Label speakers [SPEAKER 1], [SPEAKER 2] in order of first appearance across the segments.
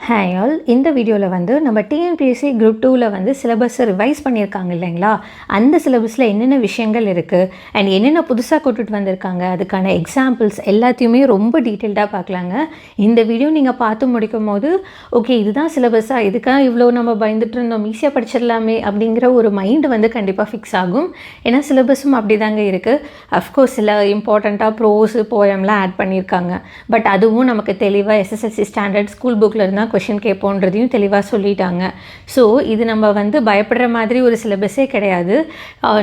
[SPEAKER 1] Hi all. இந்த வீடியோவில் வந்து நம்ம டிஎன்பிஎஸ்சி குரூப் 2ல் வந்து சிலபஸை ரிவைஸ் பண்ணியிருக்காங்க இல்லைங்களா, அந்த சிலபஸில் என்னென்ன விஷயங்கள் இருக்குது அண்ட் என்னென்ன புதுசாக கொண்டுட்டு வந்திருக்காங்க, அதுக்கான எக்ஸாம்பிள்ஸ் எல்லாத்தையுமே ரொம்ப டீட்டெயில்டாக பார்க்கலாங்க. இந்த வீடியோ நீங்கள் பார்த்து முடிக்கும் போது ஓகே இதுதான் சிலபஸாக, இதுக்காக இவ்வளோ நம்ம பயந்துட்டு இருந்தோம், ஈஸியாக படிச்சிடலாமே அப்படிங்கிற ஒரு மைண்டு வந்து கண்டிப்பாக ஃபிக்ஸ் ஆகும். ஏன்னா சிலபஸும் அப்படி தாங்க இருக்குது. அஃப்கோர்ஸ் சில இம்பார்ட்டண்ட்டாக ப்ரோஸு போயம்லாம் ஆட் பண்ணியிருக்காங்க. பட் அதுவும் நமக்கு தெளிவாக எஸ்எஸ்எல்சி ஸ்டாண்டர்ட் ஸ்கூல் புக்கில் இருந்தால் கொஷின் கேட்போன்றதையும் தெளிவாக சொல்லிட்டாங்க. ஸோ இது நம்ம வந்து பயப்படுற மாதிரி ஒரு சிலபஸே கிடையாது.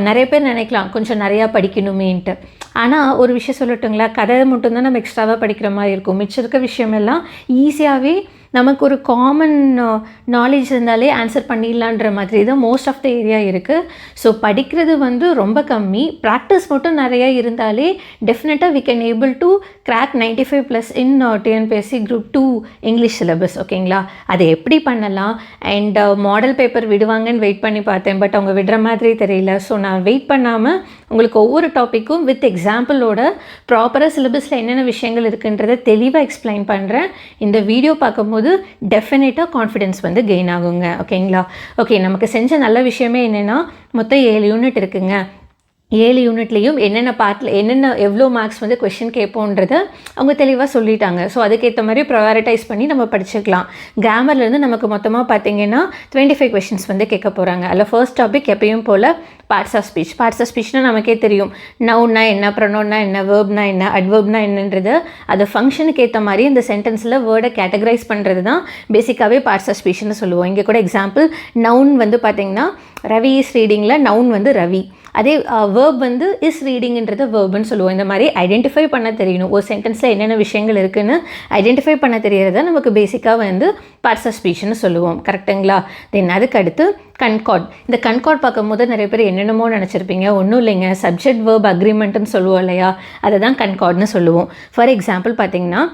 [SPEAKER 1] நிறைய பேர் நினைக்கலாம் கொஞ்சம் நிறையா படிக்கணுமேன்ட்டு. ஆனால் ஒரு விஷயம் சொல்லட்டுங்களா, கதை மட்டும்தான் நம்ம எக்ஸ்ட்ராவாக படிக்கிற மாதிரி இருக்கும். மிச்சம் இருக்க விஷயமெல்லாம் ஈஸியாகவே நமக்கு ஒரு காமன் நாலேஜ் இருந்தாலே ஆன்சர் பண்ணிடலான்ற மாதிரி தான் மோஸ்ட் ஆஃப் த ஏரியா இருக்குது. ஸோ படிக்கிறது வந்து ரொம்ப கம்மி, ப்ராக்டிஸ் மட்டும் நிறையா இருந்தாலே டெஃபினட்டாக we can able to crack 95+ in TNPSC group 2 English syllabus. ஓகேங்களா, அதை எப்படி பண்ணலாம் அண்ட் மாடல் பேப்பர் விடுவாங்கன்னு வெயிட் பண்ணி பார்த்தேன். பட் அவங்க விடுற மாதிரி தெரியல. ஸோ நான் வெயிட் பண்ணாமல் உங்களுக்கு ஒவ்வொரு டாப்பிக்கும் வித் எக்ஸாம்பிளோட ப்ராப்பராக சிலபஸில் என்னென்ன விஷயங்கள் இருக்குன்றதை தெளிவாக எக்ஸ்பிளைன் பண்ணுறேன். இந்த வீடியோ பார்க்கும்போது டெஃபினட்டாக கான்ஃபிடென்ஸ் வந்து கெயின் ஆகுங்க. ஓகேங்களா, ஓகே நமக்கு செஞ்ச நல்ல விஷயமே என்னென்னா மொத்தம் 7 யூனிட் இருக்குங்க. 7 யூனிட்லேயும் என்னென்ன பார்ட்டில் என்னென்ன எவ்வளோ மார்க்ஸ் வந்து கொஷின் கேட்போன்றதை அவங்க தெளிவாக சொல்லிட்டாங்க. ஸோ அதுக்கேற்ற மாதிரி ப்ரையாரிட்டைஸ் பண்ணி நம்ம படிச்சுக்கலாம். கிராமர்லேருந்து நமக்கு மொத்தமாக பார்த்தீங்கன்னா 25 கொஷின்ஸ் வந்து கேட்க போகிறாங்க. அதில் ஃபர்ஸ்ட் டாபிக் எப்பயும் போல் parts of speech. Parts of ஸ்பீச்னால் நமக்கே தெரியும், நவுன்னா என்ன, ப்ரொனவுன்னா என்ன, வேர்ப்னா என்ன, அட்வர்ப்னா என்னன்றது அது ஃபங்க்ஷனுக்கு ஏற்ற மாதிரி இந்த சென்டென்ஸில் வேர்டை கேட்டகரைஸ் பண்ணுறது தான் பேசிக்காகவே பார்ட்ஸ் ஆஃப் ஸ்பீச்னு சொல்லுவோம். இங்கே கூட எக்ஸாம்பிள் நவுன் வந்து பார்த்திங்கன்னா ரவி இஸ் ரீடிங்கில் நவுன் வந்து ரவி, அதே வேர்ப் வந்து இஸ் ரீடிங்கிறது வேர்புன்னு சொல்லுவோம். இந்த மாதிரி ஐடென்டிஃபை பண்ண தெரியணும். ஒரு சென்டென்ஸில் என்னென்ன விஷயங்கள் இருக்குதுன்னு ஐடென்டிஃபை பண்ண தெரியறத நமக்கு பேசிக்காக வந்து பார்ட்ஸ் ஆஃப் ஸ்பீச்னு சொல்லுவோம். கரெக்டுங்களா? தென் அதுக்கு அடுத்து கன்கார்ட். இந்த கன்கார்ட் பார்க்கும்போது நிறைய பேர் என்னென்னமோ நினச்சிருப்பீங்க. ஒன்றும் இல்லைங்க, சப்ஜெக்ட் வேர்ப் அக்ரிமெண்ட்டுன்னு சொல்லுவோம் இல்லையா, அதை தான் கன்கார்ட்னு சொல்லுவோம். ஃபார் எக்ஸாம்பிள் பார்த்தீங்கன்னா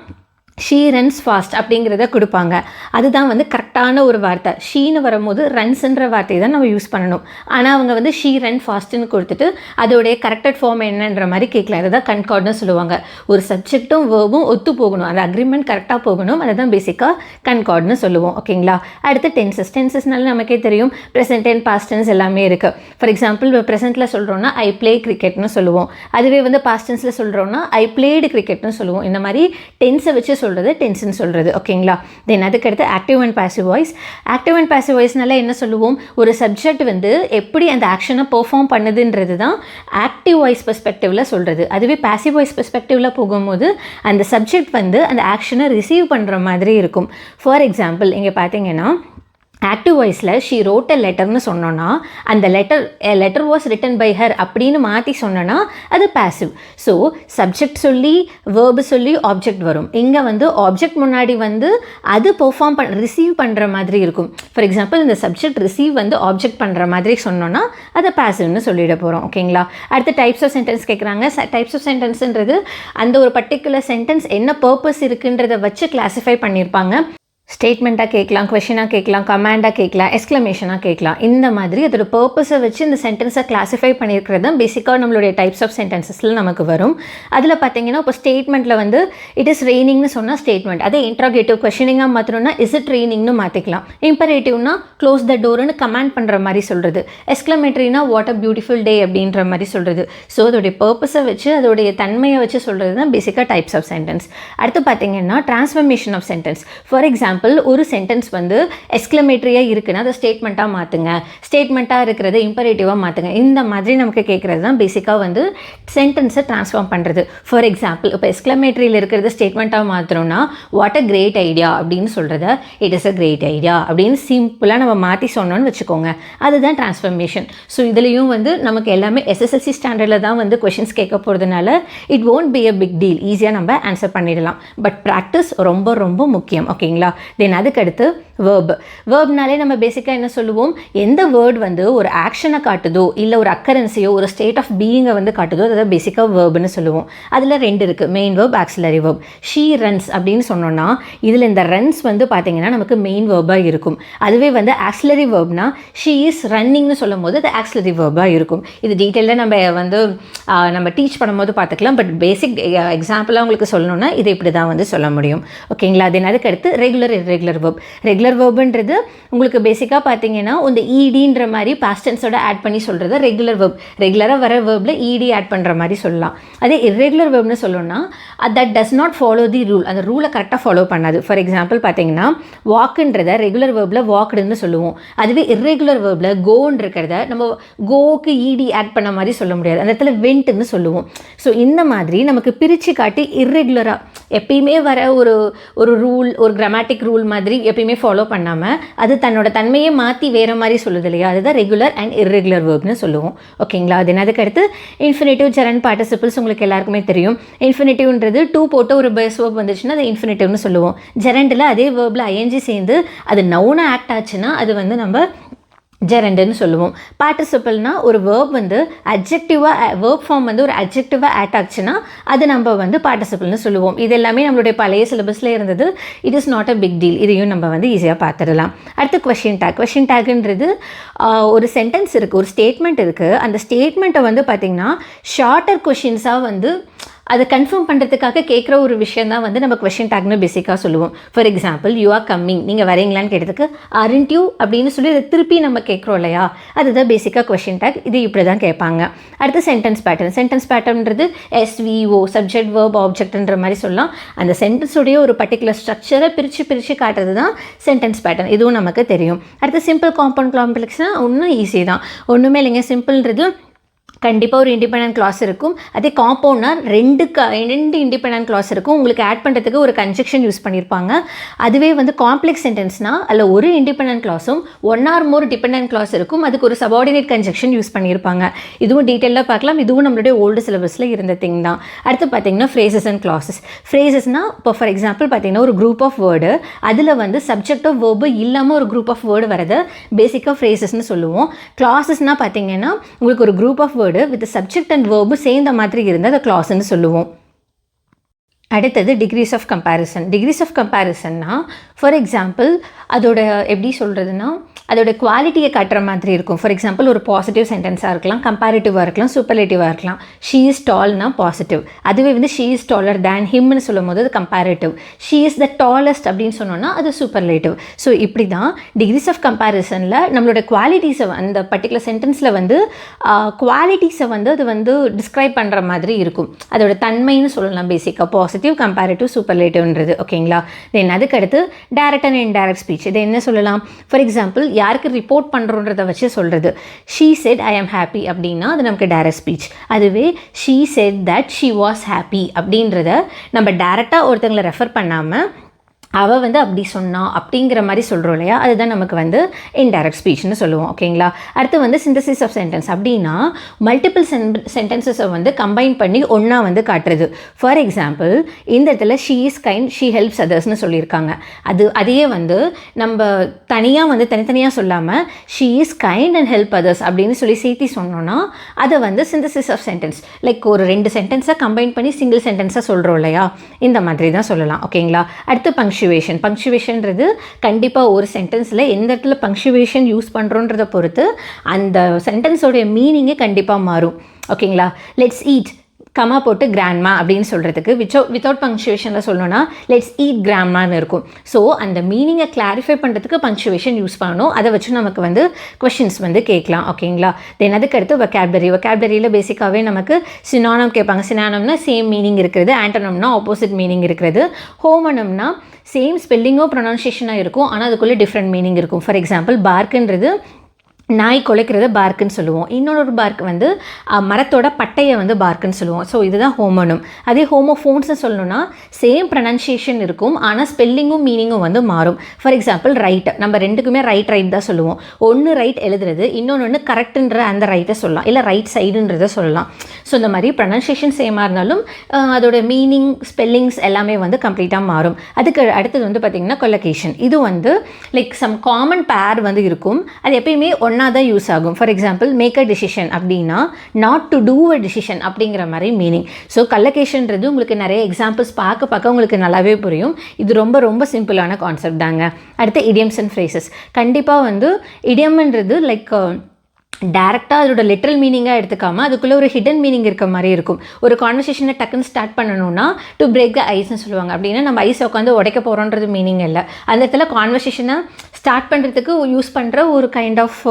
[SPEAKER 1] ஷீ ரன்ஸ் ஃபாஸ்ட் அப்படிங்கிறத கொடுப்பாங்க. அதுதான் வந்து கரெக்டான ஒரு வார்த்தை. ஷீன்னு வரும்போது ரன்ஸுன்ற வார்த்தையை தான் நம்ம யூஸ் பண்ணணும். ஆனால் அவங்க வந்து ஷீ ரன் ஃபாஸ்ட்டுன்னு கொடுத்துட்டு அதோடைய கரெக்டட் ஃபார்ம் என்னன்ற மாதிரி கேட்கல. அதை தான் கன்கார்ட்னு சொல்லுவாங்க. ஒரு சப்ஜெக்ட்டும் வேர்பும் ஒத்து போகணும், அந்த அக்ரிமெண்ட் கரெக்டாக போகணும். அதை தான் பேசிக்காக கன்கார்ட்னு சொல்லுவோம். ஓகேங்களா, அடுத்து டென்சஸ். டென்சஸ்னால நமக்கே தெரியும் ப்ரெசென்ட் டென்ஸ், பாஸ்ட் டென்ஸ் எல்லாமே இருக்குது. ஃபார் எக்ஸாம்பிள் ப்ரெசென்ட்டில் சொல்கிறோன்னா ஐ ப்ளே கிரிக்கெட்னு சொல்லுவோம். அதுவே வந்து பாஸ்ட் டென்ஸில் சொல்கிறோன்னா ஐ பிளேடு கிரிக்கெட்னு சொல்லுவோம். இந்த மாதிரி டென்ஸை வச்சு சொல்கிறது டென்ஸ்னு சொல்கிறது. ஓகேங்களா, தென் அதுக்கடுத்து active and passive voice. Active and passive வாய்ஸ்னால என்ன சொல்லுவோம், ஒரு சப்ஜெக்ட் வந்து எப்படி அந்த ஆக்ஷனை பெர்ஃபார்ம் பண்ணுதுன்றது தான் ஆக்டிவ் வாய்ஸ் பெர்ஸ்பெக்டிவில் சொல்கிறது. அதுவே பாசிவ் வாய்ஸ் பெர்ஸ்பெக்டிவில் போகும்போது அந்த சப்ஜெக்ட் வந்து அந்த ஆக்ஷனை ரிசீவ் பண்ணுற மாதிரி இருக்கும். ஃபார் எக்ஸாம்பிள் இங்கே பார்த்தீங்கன்னா ஆக்டிவ் வாய்ஸில் ஷீ ரோட் அ லெட்டர்னு சொன்னோன்னா அந்த letter was written by her அப்படின்னு மாற்றி சொன்னோன்னா அது பாசிவ். ஸோ சப்ஜெக்ட் சொல்லி வேர்பு சொல்லி ஆப்ஜெக்ட் வரும். இங்கே வந்து ஆப்ஜெக்ட் முன்னாடி வந்து அது பெர்ஃபார்ம் ரிசீவ் பண்ணுற மாதிரி இருக்கும். ஃபார் எக்ஸாம்பிள் இந்த சப்ஜெக்ட் ரிசீவ் வந்து ஆப்ஜெக்ட் பண்ணுற மாதிரி சொன்னோன்னா அதை பாசிவ்னு சொல்லிட போகிறோம். ஓகேங்களா, அடுத்து டைப்ஸ் ஆஃப் சென்டென்ஸ் கேட்குறாங்க. டைப்ஸ் ஆஃப் சென்டென்ஸுன்றது அந்த ஒரு பர்டிகுலர் சென்டென்ஸ் என்ன பர்பஸ் இருக்குன்றதை வச்சு கிளாஸிஃபை பண்ணியிருப்பாங்க. ஸ்டேட்மெண்ட்டாக கேட்கலாம், கொஷினாக கேட்கலாம், கமாண்டாக கேட்கலாம், எக்ஸ்க்ளமேஷனாக கேட்கலாம். இந்த மாதிரி அதோட பர்பஸை வச்சு இந்த சென்டென்ஸை கிளாஸிஃபை பண்ணியிருக்கிறது தான் பேசிக்காக நம்மளுடைய டைப்ஸ் ஆஃப் சென்டென்சஸில் நமக்கு வரும். அதில் பார்த்தீங்கன்னா இப்போ ஸ்டேட்மெண்ட்டில் வந்து இட் இஸ் ரெய்னிங்னு சொன்னால் ஸ்டேட்மெண்ட். அதே இன்ட்ராகேட்டிவ் கொஷினிங்காக மாற்றணும்னா இஸ் இட் ரெய்னிங்னு மாற்றிக்கலாம். இம்பரேட்டிவ்னா க்ளோஸ் த டோர்னு கமாண்ட் பண்ணுற மாதிரி சொல்கிறது. எக்ஸ்க்ளமேட்டரினா வாட் அ பியூட்டிஃபுல் டே அப்படின்ற மாதிரி சொல்கிறது. ஸோ அதோடைய பர்பஸை வச்சு அதோடைய தன்மையை வச்சு சொல்கிறது தான் பேசிக்காக டைப்ஸ் ஆஃப் சென்டென்ஸ். அடுத்து பார்த்தீங்கன்னா transformation of sentence. For example ஒரு சென்டென்ஸ் வந்து எக்ஸ்க்ளமேட்டரியாக இருக்குன்னா அதை ஸ்டேட்மெண்ட்டாக மாற்றுங்க, ஸ்டேட்மெண்ட்டாக இருக்கிறது இம்பரேட்டிவாக மாற்றுங்க. இந்த மாதிரி நமக்கு கேட்குறது தான் பேசிக்காக வந்து சென்டென்ஸை ட்ரான்ஸ்ஃபார்ம் பண்ணுறது. ஃபார் எக்ஸாம்பிள் இப்போ எக்ஸ்க்ளமேட்டரியில் இருக்கிறது ஸ்டேட்மெண்ட்டாக மாற்றணும்னா வாட் அ கிரேட் ஐடியா அப்படின்னு சொல்கிறத it is a great idea அப்படின்னு சிம்பிளாக நம்ம மாற்றி சொன்னோன்னு வச்சுக்கோங்க. அதுதான் டிரான்ஸ்ஃபர்மேஷன். ஸோ இதுலேயும் வந்து நமக்கு எல்லாமே எஸ்எஸ்எல்சி ஸ்டாண்டர்டில் தான் வந்து கொஷின்ஸ் கேட்க போகிறதுனால it won't be a big deal, ஈஸியாக நம்ம ஆன்சர் பண்ணிடலாம். பட் ப்ராக்டிஸ் ரொம்ப ரொம்ப முக்கியம். ஓகேங்களா, தென் அதுக்கடுத்து வேர்ப்னாலே நம்ம பேசிக்காக என்ன சொல்லுவோம், எந்த வேர்ட் வந்து ஒரு ஆக்ஷனை காட்டுதோ இல்லை ஒரு அக்கரன்ஸையோ ஒரு ஸ்டேட் ஆஃப் பீயிங்கை வந்து காட்டுதோ அதை பேசிக்காக வேர்ப்னு சொல்லுவோம். அதில் 2 இருக்குது, main verb, auxiliary verb. She runs அப்படின்னு சொன்னோன்னா இதில் இந்த ரன்ஸ் வந்து பார்த்திங்கன்னா நமக்கு மெயின் வேர்பாக இருக்கும். அதுவே வந்து ஆக்சிலரி வேர்ப்னா ஷீ இஸ் ரன்னிங்னு சொல்லும் போது அது ஆக்சிலரி வேர்பாக இருக்கும். இது டீட்டெயிலாக நம்ம டீச் பண்ணும்போது பார்த்துக்கலாம். பட் பேசிக் எக்ஸாம்பிளாக உங்களுக்கு சொல்லணும்னா இது இப்படி தான் வந்து சொல்ல முடியும். ஓகேங்களா, தென் அதுக்கடுத்து ரெகுலர் irregular verb. ரெகுலர் வேர்புன்றது உங்களுக்கு பேசிக்காக பார்த்தீங்கன்னா இந்த ஈடின்ற மாதிரி பாஸ்ட் டென்ஸோட ஆட் பண்ணி சொல்கிறது ரெகுலர் வேர்ப். ரெகுலராக வர வேர்பில் ஈடி ஆட் பண்ணுற மாதிரி சொல்லலாம். அதே irregular வேர்ப்னு சொல்லணும்னா that does not follow the rule. அந்த ரூலை கரெக்டாக ஃபாலோ பண்ணாது. ஃபார் எக்ஸாம்பிள் பார்த்தீங்கன்னா வாக்குன்றதை ரெகுலர் வேர்பில் வாக்குடுன்னு சொல்லுவோம். அதுவே irregular வேர்பில் கோன்னு இருக்கிறத நம்ம கோக்கு ஈடி ஆட் பண்ண மாதிரி சொல்ல முடியாது. அந்த இடத்துல வெண்ட்டுன்னு சொல்லுவோம். ஸோ இந்த மாதிரி நமக்கு பிரித்து காட்டி irregular எப்பயுமே வர ஒரு ரூல், ஒரு கிராமட்டிக் ரூல் மாதிரி எப்பயுமே ஃபாலோ பண்ணாமல் அது தன்னோட தன்மையை மாற்றி வேறு மாதிரி சொல்லுது இல்லையா, அதுதான் ரெகுலர் அண்ட் irregular வேர்ப்னு சொல்லுவோம். ஓகேங்களா? அது என்னதுக்கு அடுத்து இன்ஃபினிட்டிவ், ஜெரண்ட், பார்ட்டிசிபிள்ஸ் உங்களுக்கு எல்லாருக்குமே தெரியும். இன்ஃபினிட்டிவ்ன்றது டூ போட்டு ஒரு பேஸ் வேர்ப் வந்துச்சுன்னா அது இன்ஃபினிட்டிவ்னு சொல்லுவோம். ஜெரண்டில் அதே வேர்பில் ஐஎன்ஜி சேர்ந்து அது நவுனாக ஆக்ட் ஆச்சுன்னா அது வந்து நம்ம ஜெரண்டுன்னு சொல்லுவோம். பார்ட்டிசிபிள்னா ஒரு வேர்ப் வந்து அட்ஜெக்டிவாக வேர்ப் ஃபார்ம் வந்து ஒரு அட்ஜெக்டிவாக ஆட் ஆச்சுன்னா அது நம்ம வந்து பார்ட்டிசிபிள்னு சொல்லுவோம். இது எல்லாமே நம்மளுடைய பழைய சிலபஸில் இருந்தது. It is not a big deal. இதையும் நம்ம வந்து ஈஸியாக பார்த்துடலாம். அடுத்து கொஷின் டேக். கொஷின் டேக்ன்றது ஒரு சென்டென்ஸ் இருக்குது, ஒரு ஸ்டேட்மெண்ட் இருக்குது. அந்த ஸ்டேட்மெண்ட்டை வந்து பார்த்திங்கன்னா ஷார்ட்டர் கொஷின்ஸாக வந்து அதை கன்ஃபார்ம் பண்ணுறதுக்காக கேட்குற ஒரு விஷயம் தான் வந்து நம்ம கொஷின் டேக்னு பேசிக்காக சொல்லுவோம். For example you are coming, நீங்கள் வரீங்களான்னு கேட்டதுக்கு ஆரண்ட் யூ அப்படின்னு சொல்லி அதை திருப்பி நம்ம கேட்குறோம் இல்லையா, அதுதான் பேசிக்காக கொஷின் டேக். இது இப்படி தான் கேட்பாங்க. அடுத்து சென்டென்ஸ் பேட்டர்ன். சென்டென்ஸ் பேட்டர்ன்றது SVO சப்ஜெக்ட் வேர்ப் ஆப்ஜெக்ட்ன்ற மாதிரி சொல்லலாம். அந்த சென்டென்ஸுடைய ஒரு பர்டிகுலர் ஸ்ட்ரக்சரை பிரித்து காட்டுறது தான் சென்டென்ஸ் பேட்டர்ன். இதுவும் நமக்கு தெரியும். அடுத்து சிம்பிள், காம்பவுண்ட், காம்ப்ளெக்ஸ்னால் ஒன்றும் ஈஸி தான். ஒன்றுமே இல்லைங்க. சிம்பிள்ன்றது கண்டிப்பாக ஒரு இண்டிபெண்டன்ட் கிளாஸ் இருக்கும். அதே காம்பவுண்ட்னா ரெண்டு இண்டிபெண்டன்ட் கிளாஸ் இருக்கும். உங்களுக்கு ஆட் பண்ணுறதுக்கு ஒரு கன்ஜெக்ஷன் யூஸ் பண்ணியிருப்பாங்க. அதுவே வந்து காம்ப்ளெக்ஸ் சென்டென்ஸ்னால் அதில் ஒரு இண்டிபெண்டன்ட் கிளாஸும் ஒன் ஆர் மோர் டிபெண்டன்ட் கிளாஸ் இருக்கும். அதுக்கு ஒரு சபார்டினேட் கன்ஜெக்ஷன் யூஸ் பண்ணியிருப்பாங்க. இதுவும் டீட்டெயிலாக பார்க்கலாம். இதுவும் நம்மளுடைய ஓல்டு சிலபஸில் இருந்த திங் தான். அடுத்து பார்த்தீங்கன்னா ஃப்ரேசஸ் அண்ட் கிளாஸஸ். ஃப்ரேசஸ்னால் இப்போ ஃபார் எக்ஸாம்பிள் பார்த்தீங்கன்னா ஒரு குரூப் ஆஃப் வேர்டு, அதில் வந்து சப்ஜெக்ட் ஆஃப் வேர்பு இல்லாமல் ஒரு குரூப் ஆஃப் வேர்டு வரது பேசிக்காக ஃப்ரேசஸ்ன்னு சொல்லுவோம். கிளாஸஸ்னால் பார்த்தீங்கன்னா உங்களுக்கு ஒரு group of word with subject and verb சேர்ந்த மாதிரி இருந்தால் அதை கிளாஸ்ன்னு சொல்லுவோம். அடுத்தது degrees of comparison. Degrees of கம்பேரிசன்னா ஃபார் எக்ஸாம்பிள் அதோட எப்படி சொல்கிறதுனா அதோட குவாலிட்டியை காட்டுற மாதிரி இருக்கும். ஃபார் எக்ஸாம்பிள் ஒரு பாசிட்டிவ் சென்டென்ஸாக இருக்கலாம், கம்பேரிட்டிவாக இருக்கலாம், சூப்பர்லேட்டிவாக இருக்கலாம். ஷீ இஸ் டால்னா பாசிட்டிவ். அதுவே வந்து ஷீ இஸ் டாலர் தேன் ஹிம்னு சொல்லும் போது அது comparative. She is the tallest அப்படின்னு சொன்னோன்னா அது சூப்பர்லேட்டிவ். ஸோ இப்படி தான் டிகிரிஸ் ஆஃப் கம்பேரிசனில் நம்மளோட குவாலிட்டிஸை அந்த பர்டிகுலர் சென்டென்ஸில் வந்து குவாலிட்டிஸை வந்து அது வந்து டிஸ்கிரைப் பண்ணுற மாதிரி இருக்கும். அதோட தன்மைன்னு சொல்லலாம் பேசிக்காக பாசிட்டிவ், கம்பேரிட்டிவ், சூப்பர்லேட்டிவ்ன்றது. ஓகேங்களா? தென் அதுக்கடுத்து டைரக்ட் அண்ட் இன்டைரக்ட் ஸ்பீச். இதை என்ன சொல்லலாம்? ஃபார் எக்ஸாம்பிள் யாருக்கு ரிப்போர்ட் பண்ணுறோன்றதை வச்சு சொல்கிறது. She said I am happy அப்படின்னா அது நமக்கு டைரக்ட் ஸ்பீச். அதுவே she said that she was happy அப்படின்றத நம்ம டைரெக்டாக ஒருத்தங்களை ரெஃபர் பண்ணாமல் அவள் வந்து அப்படி சொன்னா அப்படிங்கிற மாதிரி சொல்கிறோம் இல்லையா, அதுதான் நமக்கு வந்து இன்டைரக்ட் ஸ்பீச்னு சொல்லுவோம். ஓகேங்களா? அடுத்து வந்து சிந்தசிஸ் ஆஃப் சென்டென்ஸ். அப்படின்னா மல்டிபிள் சென்டென்சஸை வந்து கம்பைன் பண்ணி ஒன்றா வந்து காட்டுறது. ஃபார் எக்ஸாம்பிள் இந்த இடத்துல she is kind, she helps அதர்ஸ்னு சொல்லியிருக்காங்க. அதையே வந்து நம்ம தனியாக வந்து தனித்தனியாக சொல்லாமல் she is kind and help others அப்படின்னு சொல்லி சேர்த்தி சொன்னோன்னா அதை வந்து சிந்தசிஸ் ஆஃப் சென்டென்ஸ். லைக் ஒரு ரெண்டு சென்டென்ஸை கம்பைன் பண்ணி சிங்கிள் சென்டென்ஸாக சொல்கிறோம் இல்லையா, இந்த மாதிரி தான் சொல்லலாம். ஓகேங்களா? அடுத்து பங்க்சுவேஷன்றது கண்டிப்பாக ஒரு சென்டென்ஸில் எந்த இடத்துல பங்க்சுவேஷன் யூஸ் பண்ணுறோன்றதை பொறுத்து அந்த சென்டென்ஸோடைய மீனிங்கே கண்டிப்பாக மாறும். ஓகேங்களா? லெட்ஸ் ஈட் கமா போட்டு கிராண்ட்மா அப்படின்னு சொல்கிறதுக்கு வித்தவுட் பங்க்சுவேஷனில் சொல்லணும்னா லெட்ஸ் ஈட் கிராண்ட்மான்னு இருக்கும். ஸோ அந்த மீனிங்கை கிளாரிஃபை பண்ணுறதுக்கு பங்க்சுவேஷன் யூஸ் பண்ணணும். அதை வச்சு நமக்கு வந்து கொஷின்ஸ் வந்து கேட்கலாம். ஓகேங்களா? தென் அதுக்கடுத்து வொக்காபுலரியில் பேசிக்காகவே நமக்கு சினானம் கேட்பாங்க. சினானம்னா சேம் மீனிங் இருக்கிறது, ஆண்டனம்னா ஆப்போசிட் மீனிங் இருக்கிறது, ஹோமனம்னா சேம் ஸ்பெல்லிங்கோ ப்ரொனன்சியேஷனாக இருக்கும், ஆனால் அதுக்குள்ளே டிஃப்ரெண்ட் மீனிங் இருக்கும். ஃபார் எக்ஸாம்பிள் பார்க்குன்றது நாய் குலைக்கிறத பார்க்குன்னு சொல்லுவோம். இன்னொரு பார்க் வந்து மரத்தோட பட்டையை வந்து பார்க்குன்னு சொல்லுவோம். ஸோ இதுதான் ஹோமோனும். அதே ஹோமோஃபோன்ஸ்னு சொல்லணும்னா சேம் ப்ரொனன்சியேஷன் இருக்கும், ஆனால் ஸ்பெல்லிங்கும் மீனிங்கும் வந்து மாறும். ஃபார் எக்ஸாம்பிள் ரைட், நம்ம ரெண்டுக்குமே ரைட் தான் சொல்லுவோம். ஒன்று ரைட் எழுதுறது, இன்னொன்று கரெக்டுன்ற அந்த ரைட்டை சொல்லலாம், இல்லை ரைட் சைடுன்றதை சொல்லலாம். ஸோ இந்த மாதிரி ப்ரொனன்சியேஷன் சேமாக இருந்தாலும் அதோட மீனிங், ஸ்பெல்லிங்ஸ் எல்லாமே வந்து கம்ப்ளீட்டாக மாறும். அதுக்கு அடுத்தது வந்து பார்த்திங்கன்னா கொலொகேஷன். இது வந்து லைக் சம் காமன் பேர் வந்து இருக்கும், அது எப்பயுமே ஒன்றா தான் யூஸ் ஆகும். For example make a decision அப்படின்னா not to do a decision அப்படிங்கிற மாதிரி மீனிங். ஸோ கலொகேஷன்றது உங்களுக்கு நிறைய எக்ஸாம்பிள்ஸ் பார்க்க உங்களுக்கு நல்லாவே புரியும். இது ரொம்ப சிம்பிளான கான்செப்ட் தாங்க. அடுத்து இடியம்ஸ் அண்ட் ஃப்ரேசஸ். கண்டிப்பாக வந்து இடியம்ன்றது லைக் டேரெக்டாக அதோட லிட்ரல் மீனிங்காக எடுத்துக்காமல் அதுக்குள்ளே ஒரு ஹிடன் மீனிங் இருக்க மாதிரி இருக்கும். ஒரு கான்வர்சேஷனை டக்குன்னு ஸ்டார்ட் பண்ணணும்னா டு பிரேக் த ஐஸ்ன்னு சொல்லுவாங்க. அப்படின்னா நம்ம ஐஸை உட்காந்து உடைக்க போகிறோன்றது மீனிங் இல்லை. அந்த இடத்துல கான்வர்சேஷனை ஸ்டார்ட் பண்ணுறதுக்கு யூஸ் பண்ணுற ஒரு கைண்ட் ஆஃப்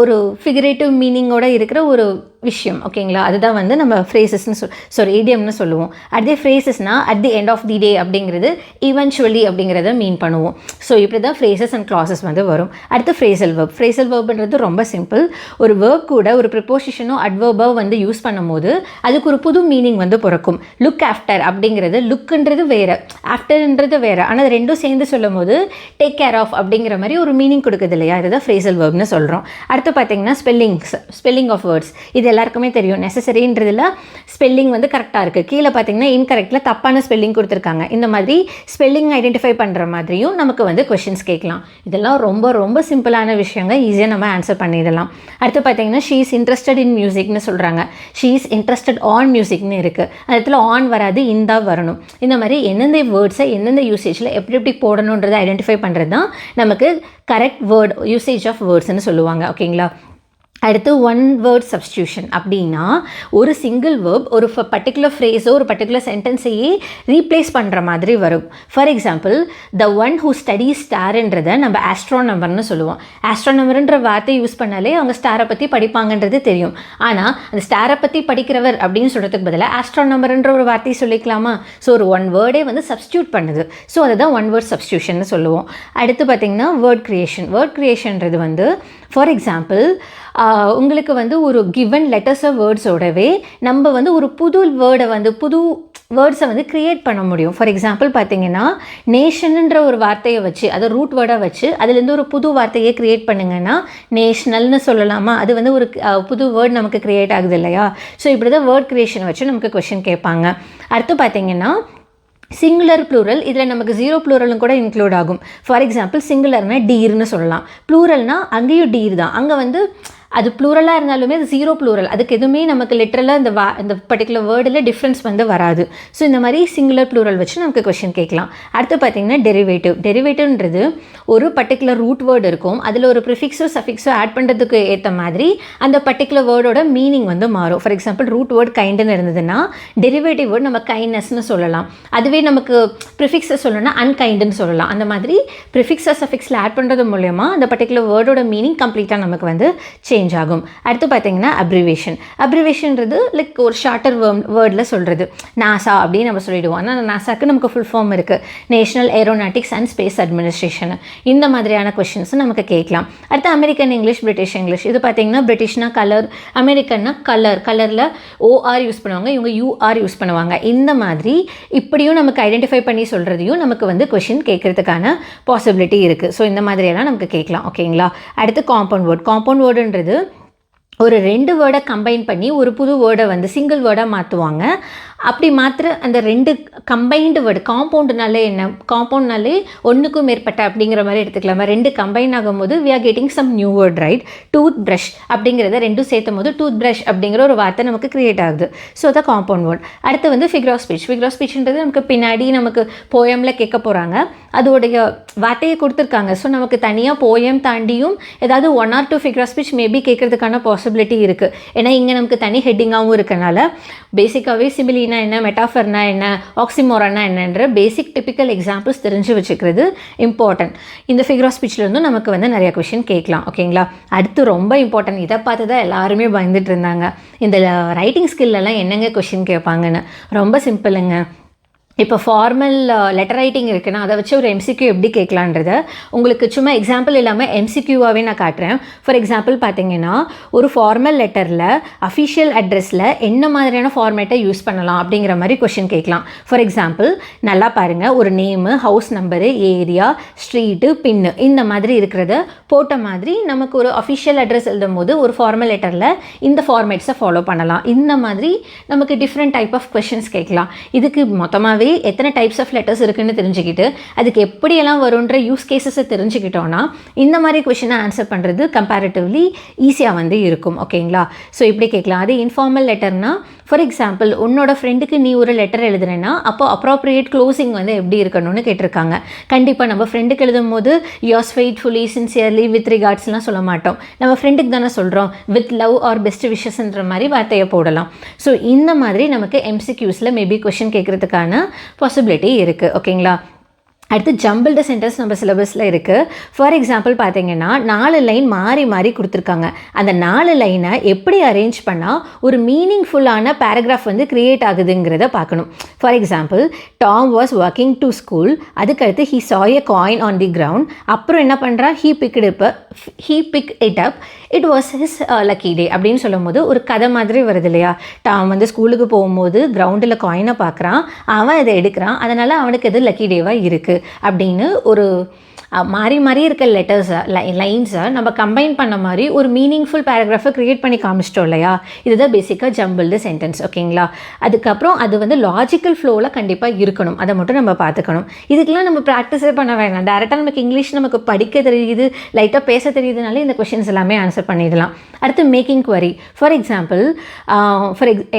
[SPEAKER 1] ஒரு ஃபிகரேட்டிவ் மீனிங்கோட இருக்கிற ஒரு விஷயம். ஓகேங்களா, அதுதான் வந்து நம்ம ஃப்ரேசஸ்ன்னு இடியம்னு சொல்லுவோம். அதே ஃப்ரேசஸ்னால் at the end of the day அப்படிங்கிறது ஈவென்ச்சுவலி அப்படிங்கிறத மீன் பண்ணுவோம். ஸோ இப்படி தான் ஃப்ரேசஸ் அண்ட் கிளாஸஸ் வந்து வரும். அடுத்து ஃப்ரேசல் வெர்ப். ஃப்ரேசல் வெர்ப்ன்றது ரொம்ப சிம்பிள். ஒரு வேர்ப் கூட ஒரு ப்ரிப்போசிஷனோ அட்வர்போ வந்து யூஸ் பண்ணும்போது அதுக்கு ஒரு புது மீனிங் வந்து பிறக்கும். லுக் ஆஃப்டர் அப்படிங்கிறது, லுக்குன்றது வேறு, ஆஃப்டர்ன்றது வேறு, ஆனால் அது ரெண்டும் சேர்ந்து சொல்லும் போது டேக் கேர் ஆஃப் அப்படிங்கிற மாதிரி ஒரு மீனிங் கொடுக்குது இல்லையா, இதுதான் ஃப்ரேசல் வெர்ப்னு சொல்கிறோம். அடுத்து பார்த்தீங்கன்னா ஸ்பெல்லிங் ஆஃப் வேர்ட்ஸ். இது எல்லாருக்குமே தெரியும். நெசசரின்றதில் ஸ்பெல்லிங் வந்து கரெக்டாக இருக்குது, கீழே பார்த்தீங்கன்னா இன்கரெக்டில் தப்பான ஸ்பெல்லிங் கொடுத்துருக்காங்க. இந்த மாதிரி ஸ்பெல்லிங் ஐடென்டிஃபை பண்ணுற மாதிரியும் நமக்கு வந்து கொஷின்ஸ் கேட்கலாம். இதெல்லாம் ரொம்ப ரொம்ப சிம்பிளான விஷயங்க, ஈஸியாக நம்ம ஆன்சர் பண்ணிடலாம். அடுத்து பார்த்தீங்கன்னா ஷீ இஸ் இன்ட்ரெஸ்டட் இன் மியூசிக்னு சொல்கிறாங்க. ஷீ இஸ் இன்ட்ரெஸ்டட் ஆன் மியூசிக்னு இருக்குது. அந்த இடத்துல ஆன் வராது, இந்தா வரணும். இந்த மாதிரி எந்தெந்த வேர்ட்ஸை எந்தெந்த யூசேஜில் எப்படி எப்படி போடணுன்றதை ஐடென்டிஃபை பண்ணுறது தான் நமக்கு கரெக்ட் வேர்ட் யூசேஜ் ஆஃப் வேர்ட்ஸ்ன்னு சொல்லுவாங்க. ஓகேங்களா. அடுத்து ஒன் வேர்ட் சப்ஸ்டியூஷன் அப்படின்னா ஒரு சிங்கிள் வேர்ப் ஒரு பர்டிகுலர் ஃப்ரேஸோ ஒரு பர்டிகுலர் சென்டென்ஸையே ரீப்ளேஸ் பண்ணுற மாதிரி வரும். For example, the one who studies ஸ்டார்ன்றதை நம்ம ஆஸ்ட்ரோனமர்னு சொல்லுவோம். ஆஸ்ட்ரோனமர்ன்ற வார்த்தை யூஸ் பண்ணாலே அவங்க ஸ்டாரை பற்றி படிப்பாங்கன்றது தெரியும். ஆனால் அந்த ஸ்டாரை பற்றி படிக்கிறவர் அப்படின்னு சொல்கிறதுக்கு பதிலாக ஆஸ்ட்ரோனமர்ன்ற ஒரு வார்த்தையை சொல்லிக்கலாமா? ஸோ ஒரு ஒன் வேர்டே வந்து சப்ஸ்டியூட் பண்ணுது. ஸோ அதுதான் ஒன் வேர்ட் சப்ஸ்டியூஷன் சொல்லுவோம். அடுத்து பார்த்திங்கன்னா வேர்ட் க்ரியேஷன்றது வந்து ஃபார் எக்ஸாம்பிள், உங்களுக்கு வந்து ஒரு கிவன் லெட்டர்ஸ் ஆஃப் வேர்ட்ஸோடவே நம்ம வந்து ஒரு புது வேர்ட்ஸை வந்து க்ரியேட் பண்ண முடியும். ஃபார் எக்ஸாம்பிள் பார்த்தீங்கன்னா, நேஷன்ன்ற ஒரு வார்த்தையை வச்சு, அதை ரூட் வேர்டாக வச்சு அதுலேருந்து ஒரு புது வார்த்தையை க்ரியேட் பண்ணுங்கன்னா நேஷ்னல்னு சொல்லலாமா? அது வந்து ஒரு புது வேர்ட் நமக்கு க்ரியேட் ஆகுது இல்லையா? ஸோ இப்படி தான் வேர்ட் க்ரியேஷனை வச்சு நமக்கு கொஷின் கேட்பாங்க. அடுத்து பார்த்தீங்கன்னா சிங்குலர் ப்ளூரல், இதில் நமக்கு ஜீரோ ப்ளூரலும் கூட இன்க்ளூட் ஆகும். ஃபார் எக்ஸாம்பிள், சிங்குலர்னா டீர்னு சொல்லலாம். ப்ளூரல்னா அங்கேயும் டீர் தான். அங்கே வந்து அது ப்ளூரலாக இருந்தாலுமே அது ஜீரோ ப்ளூரல், அதுக்கு எதுவுமே நமக்கு லிட்டரலாக இந்த பர்டிகுலர் வேர்டில் டிஃப்ரென்ஸ் வந்து வராது. ஸோ இந்த மாதிரி சிங்குலர் ப்ளூரல் வச்சு நமக்கு கொஷின் கேட்கலாம். அடுத்து பார்த்திங்கன்னா டெரிவேட்டிவ்ன்றது ஒரு பர்டிகுலர் ரூட் வேர்டு இருக்கும், அதில் ஒரு ப்ரிஃபிக்ஸோ சஃபிக்ஸோ ஆட் பண்ணுறதுக்கு ஏற்ற மாதிரி அந்த பர்டிகுலர் வேர்டோட மீனிங் வந்து மாறும். ஃபார் எக்ஸாம்பிள், ரூட் வேர்டு கைண்டுன்னு இருந்ததுன்னா டெரிவேட்டிவ் வேர்டு நம்ம கைண்ட்னஸ்னு சொல்லலாம். அதுவே நமக்கு ப்ரிஃபிக்ஸை சொல்லணும்னா அன்கைண்டுன்னு சொல்லலாம். அந்த மாதிரி ப்ரிஃபிக்ஸோ சஃபிக்ஸில் ஆட் பண்ணுறது மூலயமா அந்த பர்டிகுலர் வேர்டோட மீனிங் கம்ப்ளீட்டாக நமக்கு வந்து சேஞ்ச் ஆகும். அடுத்து பார்த்தீங்கன்னா அப்ரிவேஷன்றது லைக் ஒரு ஷார்ட்டர் வேர்டில் சொல்கிறது. நாசா அப்படின்னு நம்ம சொல்லிடுவோம். ஆனால் நாசாக்கு நமக்கு ஃபுல் ஃபார்ம் இருக்குது, national aeronautics and space administration. இந்த மாதிரியான கொஷின்ஸும் நமக்கு கேட்கலாம். அடுத்து அமெரிக்கன் இங்கிலீஷ், பிரிட்டிஷ் இங்கிலீஷ். இது பார்த்தீங்கன்னா பிரிட்டிஷ்னா கலர், அமெரிக்கன்னா கலரில் ஓஆர் யூஸ் பண்ணுவாங்க, இவங்க யூஆர் யூஸ் பண்ணுவாங்க. இந்த மாதிரி இப்படியும் நமக்கு ஐடென்டிஃபை பண்ணி சொல்கிறதையும் நமக்கு வந்து கொஷின் கேட்கறதுக்கான பாசிபிலிட்டி இருக்குது. ஸோ இந்த மாதிரியெல்லாம் நமக்கு கேட்கலாம். ஓகேங்களா. அடுத்து காம்பவுண்ட் வேர்டுன்றது ஒரு 2 வேர்டை கம்பைன் பண்ணி ஒரு புது வேர்டை வந்து சிங்கிள் வேர்டாக மாற்றுவாங்க. அப்படி மாத்திர அந்த 2 கம்பைன்டு வேர்டு, காம்பவுண்டுனாலே என்ன, காம்பவுண்ட்னாலே ஒன்றுக்கும் மேற்பட்ட அப்படிங்கிற மாதிரி எடுத்துக்கலாமா? 2 கம்பைன் ஆகும்போது we are getting some new word, right? Tooth brush அப்படிங்கிறத 2 சேர்த்தும் போது டூத் ப்ரஷ் அப்படிங்கிற ஒரு வார்த்தை நமக்கு கிரியேட் ஆகுது. ஸோ அதான் காம்பவுண்ட் வேர்ட். அடுத்து வந்து ஃபிகர் ஆஃப் ஸ்பீச்ன்றது நமக்கு பின்னாடி நமக்கு போயமில் கேட்க போகிறாங்க, அதோடைய வார்த்தையை கொடுத்துருக்காங்க. ஸோ நமக்கு தனியாக போயம் தாண்டியும் ஏதாவது 1 or 2 figure of speech maybe கேட்கறதுக்கான பாசிபிலிட்டி இருக்குது. ஏன்னா இங்கே நமக்கு தனி ஹெட்டிங்காகவும் இருக்கனால பேசிக்காகவே சிமிலினா என்ன, மெட்டாஃபர்னா என்ன, ஆக்சிமோரானா என்னன்ற பேசிக் டிப்பிக்கல் எக்ஸாம்பிள்ஸ் தெரிஞ்சு வச்சுக்கிறது இம்பார்ட்டன்ட். இந்த ஃபிகர் ஆஃப் ஸ்பீச்லேருந்து நமக்கு வந்து நிறைய கொஷின் கேட்கலாம். ஓகேங்களா. அடுத்து ரொம்ப இம்பார்ட்டன்ட், இதை பார்த்து தான் எல்லாருமே பயந்துட்டு இருந்தாங்க, இந்த ரைட்டிங் ஸ்கில்லெல்லாம் என்னங்க கொஷின் கேட்பாங்கன்னு. ரொம்ப சிம்பிளுங்க. இப்போ ஃபார்மல் லெட்டர் ரைட்டிங் இருக்குன்னா அதை வச்சு ஒரு எம்சிக்யூ எப்படி கேட்கலான்றத உங்களுக்கு சும்மா எக்ஸாம்பிள் இல்லாமல் எம்சிக்யூவாகவே நான் காட்டுறேன். ஃபார் எக்ஸாம்பிள் பார்த்தீங்கன்னா, ஒரு ஃபார்மல் லெட்டரில் அஃபிஷியல் அட்ரஸில் என்ன மாதிரியான ஃபார்மேட்டை யூஸ் பண்ணலாம் அப்படிங்கிற மாதிரி கொஷின் கேட்கலாம். ஃபார் எக்ஸாம்பிள் நல்லா பாருங்கள், ஒரு name, house number, area, street, pin இந்த மாதிரி இருக்கிறத போட்ட மாதிரி நமக்கு ஒரு அஃபிஷியல் அட்ரஸ் எழுதும் போது ஒரு ஃபார்மல் லெட்டரில் இந்த ஃபார்மேட்ஸை ஃபாலோ பண்ணலாம். இந்த மாதிரி நமக்கு டிஃப்ரெண்ட் டைப் ஆஃப் கொஷின்ஸ் கேட்கலாம். இதுக்கு மொத்தமாகவே பேசிக்காகவே எத்தனை டைப்ஸ் ஆஃப் லெட்டர்ஸ் இருக்குன்னு தெரிஞ்சுக்கிட்டு அதுக்கு எப்படியெல்லாம் வரும்ன்ற யூஸ் கேசஸை தெரிஞ்சுக்கிட்டோன்னா இந்த மாதிரி கொஷினை ஆன்சர் பண்ணுறது கம்பேரிட்டிவ்லி ஈஸியாக வந்து இருக்கும். ஓகேங்களா? ஸோ இப்படி கேட்கலாம். அது இன்ஃபார்மல் லெட்டர்னால் ஃபார் எக்ஸாம்பிள் உன்னோட ஃப்ரெண்டுக்கு நீ ஒரு லெட்டர் எழுதுறேன்னா அப்போ அப்ராப்ரியேட் க்ளோசிங் வந்து எப்படி இருக்கணும்னு கேட்டிருக்காங்க. கண்டிப்பாக நம்ம ஃப்ரெண்டுக்கு எழுதும் போது யோர்ஸ் ஃபெய்த்ஃபுல்லி சின்சியர்லி வித் ரிகார்ட்ஸ்லாம் சொல்ல மாட்டோம். நம்ம ஃப்ரெண்டுக்கு தானே சொல்கிறோம், வித் லவ் ஆர் பெஸ்ட் விஷஸ்ன்ற மாதிரி வார்த்தையை போடலாம். ஸோ இந்த மாதிரி நமக்கு எம்சிக்யூஸில் மேபி கொஷின் கேட்குறதுக்கான பாசிபிலிட்டி இருக்குது. ஓகேங்களா? அடுத்து ஜம்பிள்டு சென்டென்ஸ் நம்ம சிலபஸில் இருக்குது. ஃபார் எக்ஸாம்பிள் பார்த்தீங்கன்னா 4 லைன் மாறி மாறி கொடுத்துருக்காங்க. அந்த 4 லைனை எப்படி அரேஞ்ச் பண்ணால் ஒரு மீனிங்ஃபுல்லான பேராகிராஃப் வந்து க்ரியேட் ஆகுதுங்கிறத பார்க்கணும். For example Tom was walking to school, அதுக்கடுத்து he saw a coin on the ground, அப்புறம் என்ன பண்ணுறா, he picked it up, it was his lucky day அப்படின்னு சொல்லும் போது ஒரு கதை மாதிரி வருது இல்லையா? டாம் வந்து ஸ்கூலுக்கு போகும்போது கிரவுண்டில் காயினை பார்க்குறான், அவன் இதை எடுக்கிறான், அதனால் அவனுக்கு இது லக்கி டேவாக இருக்குது அப்படின்னு ஒரு மாறி மாறி இருக்க லெட்டர்ஸை லைன்ஸை நம்ம கம்பைன் பண்ண மாதிரி ஒரு மீனிங்ஃபுல் பேராகிராஃபை க்ரியேட் பண்ணி காமிச்சிட்டோம் இல்லையா? இதுதான் பேசிக்காக ஜம்பிள்டு சென்டென்ஸ். ஓகேங்களா? அதுக்கப்புறம் அது வந்து லாஜிக்கல் ஃப்ளோவில் கண்டிப்பாக இருக்கணும், அதை மட்டும் நம்ம பார்த்துக்கணும். இதுக்கெல்லாம் நம்ம ப்ராக்டிஸே பண்ண வேணாம். டேரெக்டாக நமக்கு இங்கிலீஷ் நமக்கு படிக்க தெரியுது, லைட்டாக பேச தெரியுதுனாலே இந்த கொஷின்ஸ் எல்லாமே ஆன்சர் பண்ணிடலாம். அடுத்து மேக்கிங் குவரி. ஃபார் எக்ஸாம்பிள்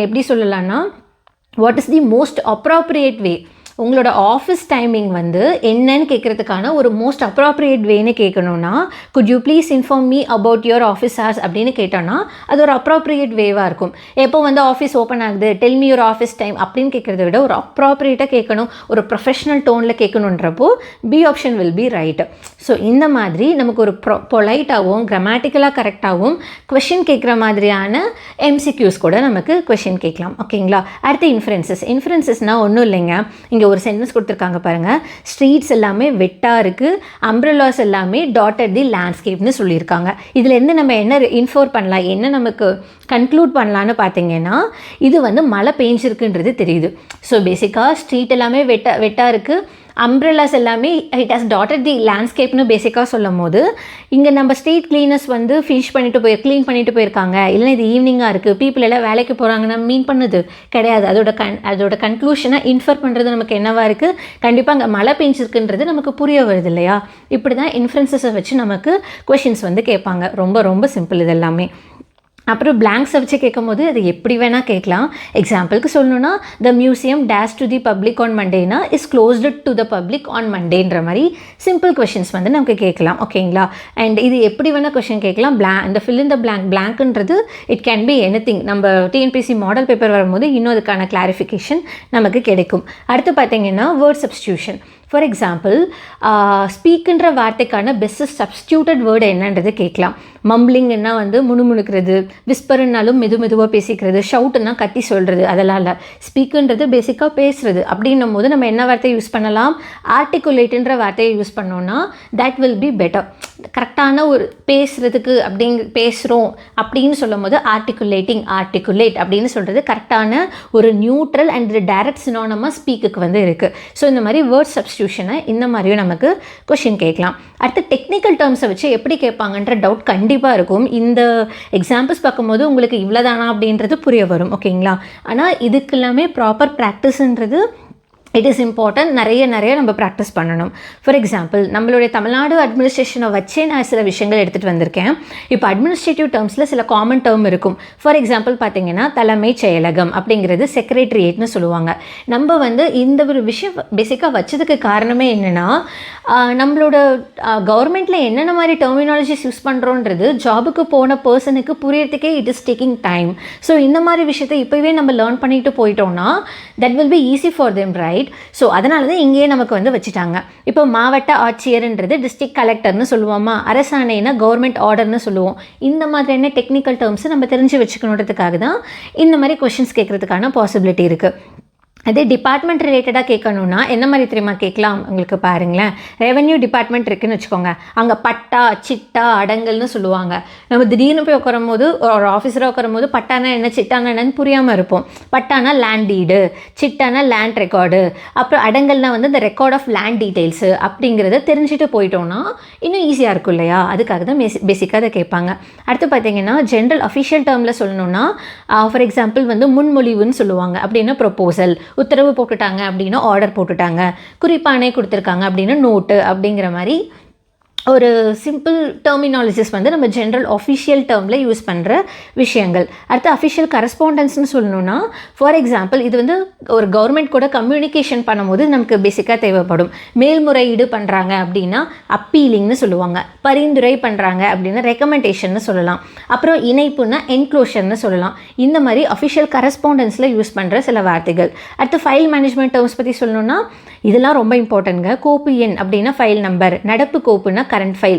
[SPEAKER 1] எப்படி சொல்லலாம்னா, what is the most appropriate way, உங்களோட ஆஃபீஸ் டைமிங் வந்து என்னன்னு கேட்குறதுக்கான ஒரு மோஸ்ட் அப்ராப்ரியேட் வேன்னு கேட்கணுன்னா could you please inform me about your office hours அப்படின்னு கேட்டோன்னா அது ஒரு அப்ராப்ரியேட் வேவாக இருக்கும். எப்போ வந்து ஆஃபீஸ் ஓப்பன் ஆகுது, tell me your office time அப்படின்னு கேட்குறத விட ஒரு அப்ராப்ரியேட்டாக கேட்கணும், ஒரு ப்ரொஃபஷனல் டோனில் கேட்கணுன்றப்போ B option will be right. So இந்த மாதிரி நமக்கு ஒரு பொலைட்டாகவும் கிராமட்டிக்கலாக கரெக்டாகவும் கொஷின் கேட்குற மாதிரியான எம்சிக்யூஸ் கூட நமக்கு கொஷின் கேட்கலாம். ஓகேங்களா? அடுத்து இன்ஃபரன்சஸ்னால் ஒன்றும் இல்லைங்க. இங்கே ஒரு சென்டென்ஸ் கொடுத்துருக்காங்க பாருங்கள். ஸ்ட்ரீட்ஸ் எல்லாமே வெட்டாக இருக்குது, அம்ப்ரெல்லாஸ் எல்லாமே டாட்டட் தி லேண்ட்ஸ்கேப்னு சொல்லியிருக்காங்க. இதுலேருந்து நம்ம என்ன இன்ஃபோர் பண்ணலாம், என்ன நமக்கு கன்க்ளூட் பண்ணலான்னு பார்த்தீங்கன்னா இது வந்து மழை பெஞ்சிருக்குன்றது தெரியுது. ஸோ பேசிக்காக ஸ்ட்ரீட் எல்லாமே வெட்டாக இருக்குது, அம்ப்ரெல்லாஸ் எல்லாமே இட் ஹாஸ் டாட்டட் தி லேண்ட்ஸ்கேப்னு பேசிக்காக சொல்லும் போது இங்கே நம்ம ஸ்ட்ரீட் கிளீனர்ஸ் வந்து க்ளீன் பண்ணிட்டு போயிருக்காங்க, இல்லைன்னா இது ஈவினிங்காக இருக்குது, பீப்புள் எல்லாம் வேலைக்கு போகிறாங்கன்னா மீன் பண்ணுது கிடையாது. அதோட கன்க்ளூஷனை இன்ஃபர் பண்ணுறது நமக்கு என்னவாக இருக்குது, கண்டிப்பாக அங்கே மழை பெஞ்சிருக்குன்றது நமக்கு புரிய வருது இல்லையா? இப்படி தான் இன்ஃபரன்சஸை வச்சு நமக்கு கொஷின்ஸ் வந்து கேட்பாங்க. ரொம்ப ரொம்ப சிம்பிள் இது எல்லாமே. அப்புறம் பிளாங்க்ஸை வச்சு கேட்கும் போது அது எப்படி வேணால் கேட்கலாம். எக்ஸாம்பிளுக்கு சொல்லணுன்னா the museum dash to the public on மண்டேனா is closed to the public on மண்டேன்ற மாதிரி சிம்பிள் கொஷின்ஸ் வந்து நமக்கு கேட்கலாம். ஓகேங்களா? அண்ட் இது எப்படி வேணால் கொஷின் கேட்கலாம். இந்த ஃபில் இன் த பிளாங்க்ன்றது இட் கேன் பி எனிதிங். நம்ம டிஎன்பிஎஸ்சி மாடல் பேப்பர் வரும்போது இன்னும் அதுக்கான கிளாரிஃபிகேஷன் நமக்கு கிடைக்கும். அடுத்து பார்த்தீங்கன்னா வேர்ட் சப்ஸ்டியூஷன். ஃபார் எக்ஸாம்பிள் ஸ்பீக்குன்ற வார்த்தைக்கான பெஸ்ட் சப்ஸ்டியூட்டட் வேர்டு என்னன்றது கேட்கலாம். மம்பிளிங்னா வந்து முணுமுணுக்கிறது, விஸ்பருன்னாலும் மெதுவாக பேசிக்கிறது, ஷவுட்டுன்னா கத்தி சொல்கிறது, அதெல்லாம் இல்லை. ஸ்பீக்குன்றது பேசிக்காக பேசுகிறது. அப்படின்னும் போது நம்ம என்ன வார்த்தையை யூஸ் பண்ணலாம், ஆர்டிகுலேட்டுன்ற வார்த்தையை யூஸ் பண்ணோன்னா தட் வில் பி பெட்டர். கரெக்டான ஒரு பேசுகிறதுக்கு பேசுகிறோம் அப்படின்னு சொல்லும் போது ஆர்டிகுலேட் அப்படின்னு சொல்கிறது கரெக்டான ஒரு நியூட்ரல் அண்ட் டைரக்ட் சினோனமாக ஸ்பீக்குக்கு வந்து இருக்குது. ஸோ இந்த மாதிரி வேர்ட் சப்ஸ்டியூஷனை இந்த மாதிரியும் நமக்கு கொஷின் கேட்கலாம். அடுத்து டெக்னிக்கல் டேர்ம்ஸை வச்சு எப்படி கேட்பாங்கன்ற டவுட் கண்டிப்பாக இருக்கும். இந்த எக்ஸாம்பிள்ஸ் பார்க்கும்போது உங்களுக்கு இவ்வளோதானா அப்படின்றது புரிய வரும். ஓகேங்களா? ஆனால் இதுக்கு எல்லாமே ப்ராப்பர் ப்ராக்டிஸ்ன்றது இட் இஸ் இம்பார்ட்டன்ட். நிறைய நம்ம ப்ராக்டிஸ் பண்ணணும். ஃபார் எக்ஸாம்பிள் நம்மளுடைய தமிழ்நாடு அட்மினிஸ்ட்ரேஷனை வச்சே நான் சில விஷயங்கள் எடுத்துகிட்டு வந்திருக்கேன். இப்போ அட்மினிஸ்ட்ரேட்டிவ் டேர்ம்ஸில் சில காமன் டேர்ம் இருக்கும். ஃபார் எக்ஸாம்பிள் பார்த்தீங்கன்னா தலைமைச் செயலகம் அப்படிங்கிறது செக்ரட்டரியேட்னு சொல்லுவாங்க. நம்ம வந்து இந்த ஒரு விஷயம் பேசிக்காக வச்சதுக்கு காரணமே என்னென்னா நம்மளோட கவர்மெண்ட்டில் என்னென்ன மாதிரி டெர்மினாலஜிஸ் யூஸ் பண்ணுறோன்றது ஜாபுக்கு போன பர்சனுக்கு புரியறதுக்கே it is taking time. So இந்த மாதிரி விஷயத்தை இப்போவே நம்ம லேர்ன் பண்ணிட்டு போயிட்டோம்னா that will be easy for them, right? So அதனால தான் இங்கேயே நமக்கு வந்து வச்சுட்டாங்க. இப்போ மாவட்ட ஆட்சியர்ன்றது டிஸ்ட்ரிக்ட் கலெக்டர்னு சொல்லுவோமா, அரசாணைனா கவர்மெண்ட் ஆர்டர்னு சொல்லுவோம். இந்த மாதிரியான டெக்னிக்கல் டேர்ம்ஸை நம்ம தெரிஞ்சு வச்சுக்கணுன்றதுக்காக தான் இந்த மாதிரி கொஷின்ஸ் கேட்குறதுக்கான பாசிபிலிட்டி இருக்குது. அதே டிபார்ட்மெண்ட் ரிலேட்டடாக கேட்கணுன்னா என்ன மாதிரி தெரியுமா கேட்கலாம் உங்களுக்கு பாருங்களேன். ரெவென்யூ டிபார்ட்மெண்ட் இருக்குதுன்னு வச்சுக்கோங்க, அங்கே பட்டா சிட்டா அடங்கல்னு சொல்லுவாங்க. நம்ம திடீர்னு போய் உட்காரும் போது ஒரு ஆஃபீஸராக உட்காரும் போது பட்டானா என்ன சிட்டானா என்னன்னு புரியாமல் இருப்போம். பட்டானா லேண்ட் டீடு, சிட்டானா லேண்ட் ரெக்கார்டு, அப்புறம் அடங்கல்னா வந்து இந்த ரெக்கார்ட் ஆஃப் லேண்ட் டீட்டெயில்ஸு அப்படிங்கிறத தெரிஞ்சுட்டு போயிட்டோன்னா இன்னும் ஈஸியாக இருக்கும் இல்லையா? அதுக்காக தான் பேசிக்காக அதை கேட்பாங்க. அடுத்து பார்த்தீங்கன்னா ஜென்ரல் அஃபிஷியல் டேர்மில் சொல்லணுன்னா ஃபார் எக்ஸாம்பிள் வந்து முன்மொழிவுன்னு சொல்லுவாங்க. அப்படின்னா ப்ரொப்போசல், உத்தரவு போட்டுட்டாங்க அப்படின்னா ஆர்டர் போட்டுட்டாங்க, குறிப்பாணை கொடுத்துருக்காங்க அப்படின்னா நோட்டு அப்படிங்கிற மாதிரி ஒரு சிம்பிள் டெர்மினாலஜிஸ் வந்து நம்ம ஜென்ரல் அஃபிஷியல் டேர்மில் யூஸ் பண்ணுற விஷயங்கள். அடுத்து அஃபிஷியல் கரஸ்பாண்டன்ஸ்னு சொல்லணுன்னா, ஃபார் எக்ஸாம்பிள் இது வந்து ஒரு கவர்மெண்ட் கூட கம்யூனிகேஷன் பண்ணும்போது நமக்கு பேசிக்காக தேவைப்படும். மேல்முறையீடு பண்ணுறாங்க அப்படின்னா அப்பீலிங்னு சொல்லுவாங்க, பரிந்துரை பண்ணுறாங்க அப்படின்னா ரெக்கமெண்டேஷன்னு சொல்லலாம், அப்புறம் இணைப்புன்னா என்க்ளோஷர்னு சொல்லலாம். இந்த மாதிரி அஃபிஷியல் கரஸ்பாண்டன்ஸில் யூஸ் பண்ணுற சில வார்த்தைகள். அடுத்து ஃபைல் மேனேஜ்மெண்ட் டேர்ம்ஸ் பற்றி சொல்லணுன்னா இதெல்லாம் ரொம்ப இம்பார்ட்டன்ட்ங்க. கோப்பு எண் அப்படின்னா ஃபைல் நம்பர், நடப்பு கோப்புன்னா கரண்ட் ஃபைல்,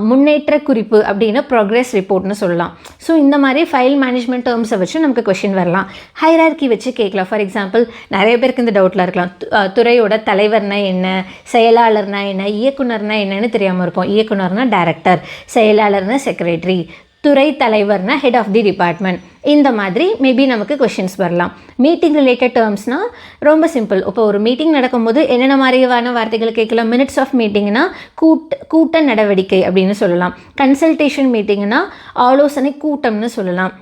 [SPEAKER 1] முன்னேற்ற குறிப்பு அப்படின்னா ப்ராக்ரஸ் ரிப்போர்ட்னு சொல்லலாம். ஸோ இந்த மாதிரி ஃபைல் மேனேஜ்மெண்ட் டேர்ம்ஸை வச்சு நமக்கு கொஷின் வரலாம். ஹைரார்கி வச்சு கேட்கலாம். ஃபார் எக்ஸாம்பிள் நிறைய பேருக்கு இந்த டவுட்டில் இருக்கலாம், துறையோட தலைவர்னா என்ன, செயலாளர்னா என்ன, இயக்குனர்னா என்னன்னு தெரியாமல் இருக்கும். இயக்குனர்னா டைரக்டர், செயலாளர்னா செக்ரட்டரி, துறை தலைவர்னா ஹெட் ஆஃப் தி டிபார்ட்மெண்ட். இந்த மாதிரி மேபி நமக்கு கொஷின்ஸ் வரலாம். மீட்டிங் ரிலேட்டட் டேர்ம்ஸ்னால் ரொம்ப சிம்பிள். இப்போ ஒரு மீட்டிங் நடக்கும்போது என்னென்ன மாதிரியான வார்த்தைகள் கேட்கலாம்? மினிட்ஸ் ஆஃப் மீட்டிங்னா கூட்ட நடவடிக்கை அப்படின்னு சொல்லலாம். கன்சல்டேஷன் மீட்டிங்னா ஆலோசனை கூட்டம்னு சொல்லலாம்.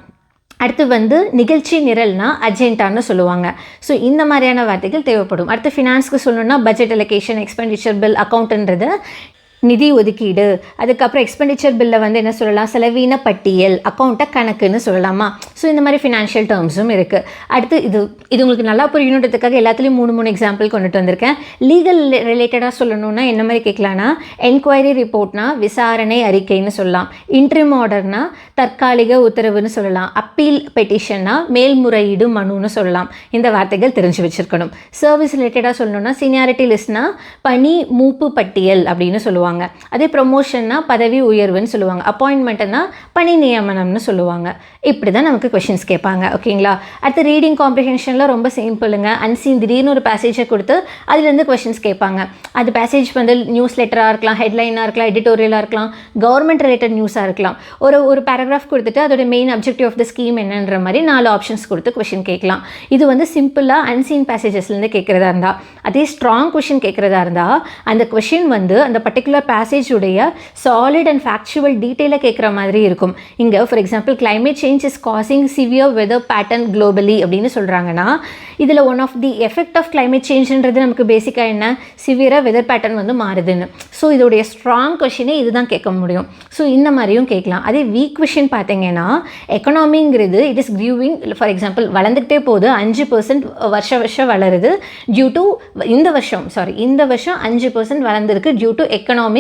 [SPEAKER 1] அடுத்து வந்து நிகழ்ச்சி நிரல்னா அஜெண்டான்னு சொல்லுவாங்க. ஸோ இந்த மாதிரியான வார்த்தைகள் தேவைப்படும். அடுத்து ஃபினான்ஸ்க்கு சொல்லணும்னா பட்ஜெட் அலோகேஷன், எக்ஸ்பெண்டிச்சர் பில், அக்கௌண்ட்ன்றது நிதி ஒதுக்கீடு. அதுக்கப்புறம் எக்ஸ்பெண்டிச்சர் பில்லை வந்து என்ன சொல்லலாம்? செலவீன பட்டியல், அக்கௌண்ட்டை கணக்குன்னு சொல்லலாமா? ஸோ இந்த மாதிரி ஃபினான்ஷியல் டேர்ம்ஸும் இருக்குது. அடுத்து இது உங்களுக்கு நல்லா புரியணுன்றதுக்காக எல்லாத்துலேயும் 3 எக்ஸாம்பிள் கொண்டுட்டு வந்திருக்கேன். லீகல் ரிலேட்டடாக சொல்லணும்னா என்ன மாதிரி கேட்கலான்னா, என்கொயரி ரிப்போர்ட்னா விசாரணை அறிக்கைன்னு சொல்லலாம், இன்ட்ரிம் ஆர்டர்னா தற்காலிக உத்தரவுன்னு சொல்லலாம், அப்பீல் பெட்டிஷன்னா மேல்முறையீடு மனுன்னு சொல்லலாம். இந்த வார்த்தைகள் தெரிஞ்சு வச்சுருக்கணும். சர்வீஸ் ரிலேட்டடாக சொல்லணும்னா சீனியாரிட்டி லிஸ்ட்னா பணி மூப்பு பட்டியல் அப்படின்னு சொல்லுவாங்க. அதே ப்ரொமோஷன்னா பதவி உயர்வுன்னு சொல்லுவாங்க, அப்பாயின்மெண்ட்னா பணி நியமனம்னு சொல்லுவாங்க. இப்படி தான் நமக்கு கொஷின்ஸ் கேட்பாங்க. ஓகேங்களா? அடுத்து ரீடிங் காம்ப்ரிஹென்ஷனில் ரொம்ப சிம்பிளுங்க. அன்சீன் திடீர்னு ஒரு பேசேஜை கொடுத்து அதுலேருந்து கொஷின்ஸ் கேட்பாங்க. அது பேசேஜ் வந்து நியூஸ் லெட்டராக இருக்கலாம், ஹெட்லைனாக இருக்கலாம், எடிட்டோரியலாக இருக்கலாம், கவர்மெண்ட் ரிலேட்டட் நியூஸாக இருக்கலாம். ஒரு பேராகிராஃப் கொடுத்துட்டு அதோட main objective of the scheme என்னன்ற மாதிரி 4 ஆப்ஷன்ஸ் கொடுத்து கொஷின் கேட்கலாம். இது வந்து சிம்பிளாக அன்சீன் பேசேஜஸ்லேருந்து கேட்குறதா இருந்தால். அதே ஸ்ட்ராங் கொஷின் கேட்குறதா இருந்தால் அந்த கொஷின் வந்து அந்த பர்டிகுலர் பேசேஜுடைய சாலிட் அண்ட் ஃபேக்சுவல் டீட்டெயிலை கேட்குற மாதிரி இருக்கும். இங்கே for example climate change is causing severe weather pattern globally அப்படின்னு சொல்கிறாங்கன்னா, இதில் one of the effect of climate சேஞ்சுன்றது நமக்கு பேசிக்காக என்ன? சிவியராக வெதர் பேட்டர்ன் வந்து மாறுதுன்னு. ஸோ இதோடைய ஸ்ட்ராங் கொஷினே இதுதான் கேட்க முடியும். ஸோ இந்த மாதிரியும் கேட்கலாம். அதே வீக் கொஷின் பார்த்தீங்கன்னா, எக்கனாமிங்கிறது it is growing. For example வளர்ந்துக்கிட்டே போகுது, 5% வருஷம் வளருது டியூ டு இந்த வருஷம் 5% வளர்ந்துருக்கு due to economic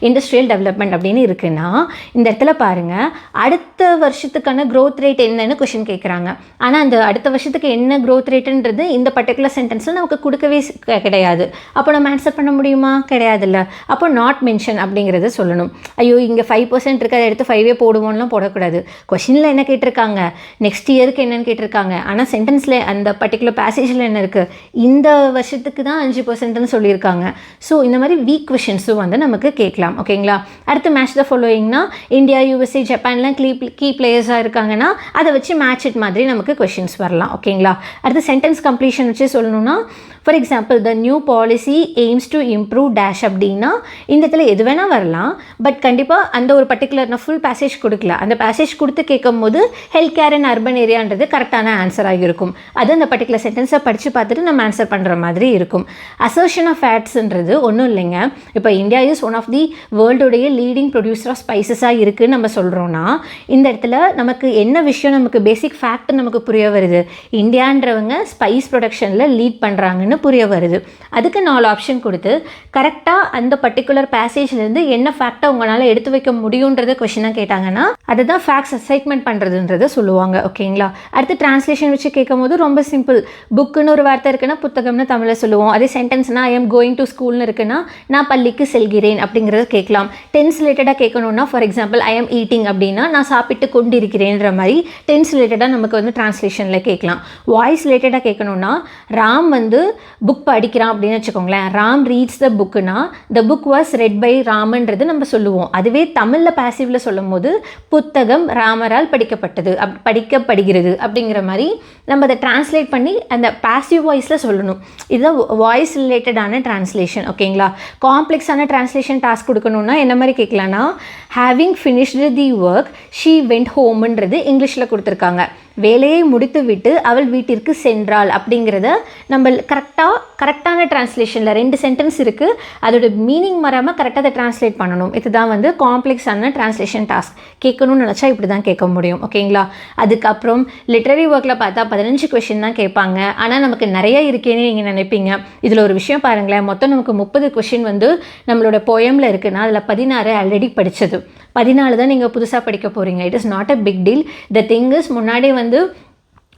[SPEAKER 1] industrial development அப்படின்னு இருக்குன்னா, இந்த இடத்துல பாருங்கள் அடுத்த வருஷத்துக்கான க்ரோத் ரேட் என்னன்னு கொஷின் கேட்குறாங்க. ஆனால் அந்த அடுத்த வருஷத்துக்கு என்ன க்ரோத் ரேட்டுன்றது இந்த பர்டிகுலர் சென்டென்ஸில் நமக்கு கொடுக்கவே கிடையாது. அப்போ நம்ம ஆன்சர் பண்ண முடியுமா? கிடையாதுல்ல. அப்போ நாட் மென்ஷன் அப்படிங்கிறத சொல்லணும். ஐயோ இங்கே 5% இருக்குது, அதை எடுத்து 5 போடுவோம்லாம் போடக்கூடாது. கொஷினில் என்ன கேட்டிருக்காங்க, நெக்ஸ்ட் இயருக்கு என்னென்னு கேட்டிருக்காங்க. ஆனால் சென்டென்ஸில் அந்த பர்டிகுலர் பேசேஜில் என்ன இருக்குது, இந்த வருஷத்துக்கு தான் 5%ன்னு சொல்லியிருக்காங்க. ஸோ இந்த மாதிரி வீக் கொஷின்ஸும் வந்து நமக்கு கேட்கலாம். ஓகேங்களா? அடுத்து மேட்ச் த ஃபாலோயிங்னா இந்தியா, யூஎஸ்ஏ, ஜப்பான்லாம் கீ பிளேயர்ஸாக இருக்காங்கன்னா அதை வச்சு மேட்ச் இட் மாதிரி நமக்கு கொஷின்ஸ் வரலாம். ஓகேங்களா? அடுத்து சென்டென்ஸ் கம்ப்ளீஷன் வச்சு சொல்லணும்னா, for example the new policy AIIMS to improve dash அப்படின்னா இந்த இடத்துல எது வேணால் வரலாம். பட் கண்டிப்பாக அந்த ஒரு பர்டிகுலர் நான் ஃபுல் பேசேஜ் கொடுக்கல, அந்த பேசேஜ் கொடுத்து கேட்கும் போது ஹெல்த் கேர் அண்ட் அர்பன் ஏரியான்றது கரெக்டான ஆன்சராக இருக்கும். அது அந்த பர்டிகுலர் சென்டென்ஸை படித்து பார்த்துட்டு நம்ம ஆன்சர் பண்ணுற மாதிரி இருக்கும். அசர்ஷன் ஆஃப் ஃபேக்ட்ஸ்ன்றது ஒன்றும் இல்லைங்க. இப்போ India is one of the வேர்ல்டுடைய லீடிங் ப்ரொடியூசர் ஆஃப் ஸ்பைசஸாக இருக்குதுன்னு நம்ம சொல்கிறோன்னா, இந்த இடத்துல நமக்கு என்ன விஷயம், நமக்கு பேசிக் ஃபேக்ட் நமக்கு புரிய வருது. இந்தியான்றவங்க ஸ்பைஸ் ப்ரொடக்ஷனில் லீட் பண்ணுறாங்கன்னு புரிய வருது. அதுக்கு 4 ஆப்ஷன் கொடுத்து கரெக்டாக அந்த பர்டிகுலர் பேசேஜ்லேருந்து என்ன ஃபேக்டை உங்களால் எடுத்து வைக்க முடியுன்றதை கொஷினாக கேட்டாங்கன்னா அதுதான் ஃபேக்ட்ஸ் அசைன்மெண்ட் பண்ணுறதுன்றதை சொல்லுவாங்க. ஓகேங்களா? அடுத்து டிரான்ஸ்லேஷன் வச்சு கேட்கும் போது ரொம்ப சிம்பிள். புக்குன்னு ஒரு வார்த்தை இருக்குன்னா புத்தகம்னு தமிழில் சொல்லுவோம். அதே சென்டென்ஸ்னா ஐ எம் கோயிங் டு ஸ்கூல்னு இருக்குன்னா நான் பள்ளிக்கு செல்கிறேன் அப்படிங்கிறத கேட்கலாம். டென்ஸ் ரிலேட்டடாக கேட்கணுன்னா for example I am eating அப்படின்னா நான் சாப்பிட்டு கொண்டிருக்கிறேன்ற மாதிரி டென்ஸ் ரிலேட்டடாக நமக்கு வந்து டிரான்ஸ்லேஷனில் கேட்கலாம். வாய்ஸ் ரிலேட்டடாக கேட்கணுன்னா ராம் வந்து புக் படிக்கிறான் அப்படின்னு வச்சுக்கோங்களேன். ராம் ரீட்ஸ் த புக்குனா the book was read by ராமன்றது நம்ம சொல்லுவோம். அதுவே தமிழில் பேசிவில் சொல்லும் போது புத்தகம் ராமரால் படிக்கப்படுகிறது அப்படிங்கிற மாதிரி நம்ம அதை டிரான்ஸ்லேட் பண்ணி அந்த பாசிவ் வாய்ஸில் சொல்லணும். இதுதான் வாய்ஸ் ரிலேட்டடான டிரான்ஸ்லேஷன். ஓகேங்களா? காம்ப்ளெக்ஸான டிரான்ஸ்லேஷன் டாஸ்க் கொடுக்கணுன்னா என்ன மாதிரி கேட்கலான்னா, having finished the work she went ஹோம்ன்றது இங்கிலீஷில் கொடுத்துருக்காங்க. வேலையை முடித்துவிட்டு அவள் வீட்டிற்கு சென்றாள் அப்படிங்கிறத நம்ம கரெக்டான டிரான்ஸ்லேஷனில் 2 சென்டென்ஸ் இருக்குது, அதோட மீனிங் மாறாமல் கரெக்டாக அதை டிரான்ஸ்லேட் பண்ணணும். இதுதான் வந்து காம்ப்ளெக்ஸான டிரான்ஸ்லேஷன் டாஸ்க். கேட்கணும்னு நினச்சா இப்படி தான் கேட்க முடியும். ஓகேங்களா? அதுக்கப்புறம் லிட்ரரி ஒர்க்கில் பார்த்தா 15 கொஷின் தான் கேட்பாங்க. ஆனால் நமக்கு நிறைய இருக்கேன்னு நீங்கள் நினைப்பீங்க. இதில் ஒரு விஷயம் பாருங்களேன், மொத்தம் நமக்கு 30 கொஷின் வந்து நம்மளோட போயமில் இருக்குன்னா அதில் 16 ஆல்ரெடி படித்தது, 14 தான் நீங்கள் புதுசாக படிக்க போகிறீங்க. It is not a big deal. The thing is, முன்னாடி வந்து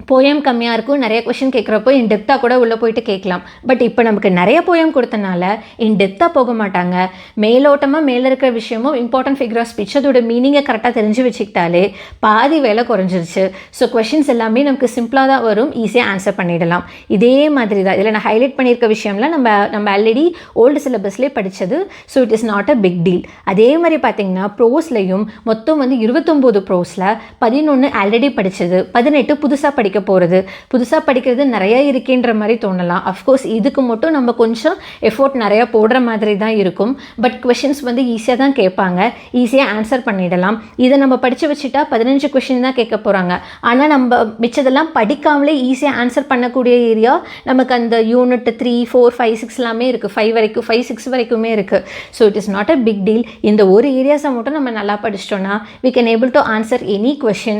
[SPEAKER 1] போயம் கம்மியாக இருக்கும், நிறைய கொஷின் கேட்குறப்போ இன் டெப்த்தாக கூட உள்ளே போயிட்டு கேட்கலாம். பட் இப்போ நமக்கு நிறைய போயம் கொடுத்தனால இன் டெப்த்தாக போக மாட்டாங்க. மேலோட்டமாக மேலே இருக்கிற விஷயமும் இம்பார்ட்டன்ட் ஃபிகர் ஆஃப் ஸ்பீச் அதோட மீனிங்கை கரெக்டாக தெரிஞ்சு வச்சுக்கிட்டாலே பாதி வேலை குறைஞ்சிருச்சு. ஸோ கொஷின்ஸ் எல்லாமே நமக்கு சிம்பிளாக தான் வரும், ஈஸியாக ஆன்சர் பண்ணிடலாம். இதே மாதிரி தான் இதில் நான் ஹைலைட் பண்ணியிருக்க விஷயம்லாம் நம்ம ஆல்ரெடி ஓல்டு சிலபஸ்லேயே படித்தது. So it is not a big deal. அதே மாதிரி பார்த்திங்கன்னா ப்ரோஸ்லையும் மொத்தம் வந்து 29 ப்ரோஸில் 11 ஆல்ரெடி படித்தது, 18 புதுசாக படிக்க போகிறது. புதுசாக படிக்கிறது நிறையா இருக்கேன்ற மாதிரி தோணலாம். அஃப்கோர்ஸ் இதுக்கு மட்டும் நம்ம கொஞ்சம் எஃபோர்ட் நிறையா போடுற மாதிரி தான் இருக்கும். பட் கொஷின்ஸ் வந்து ஈஸியாக தான் கேட்பாங்க, ஈஸியாக ஆன்சர் பண்ணிடலாம். இதை நம்ம படித்து வச்சுட்டா 15 கொஷின் தான் கேட்க போகிறாங்க. ஆனால் நம்ம மிச்சதெல்லாம் படிக்காமலே ஈஸியாக ஆன்சர் பண்ணக்கூடிய ஏரியா நமக்கு அந்த யூனிட் 3, 4, 5, 6 எல்லாமே இருக்குது. 5 வரைக்கும் 5, 6 வரைக்குமே இருக்குது. So it is not a big deal. இந்த ஒரு ஏரியாஸை மட்டும் நம்ம நல்லா படிச்சிட்டோன்னா we can able to answer any question.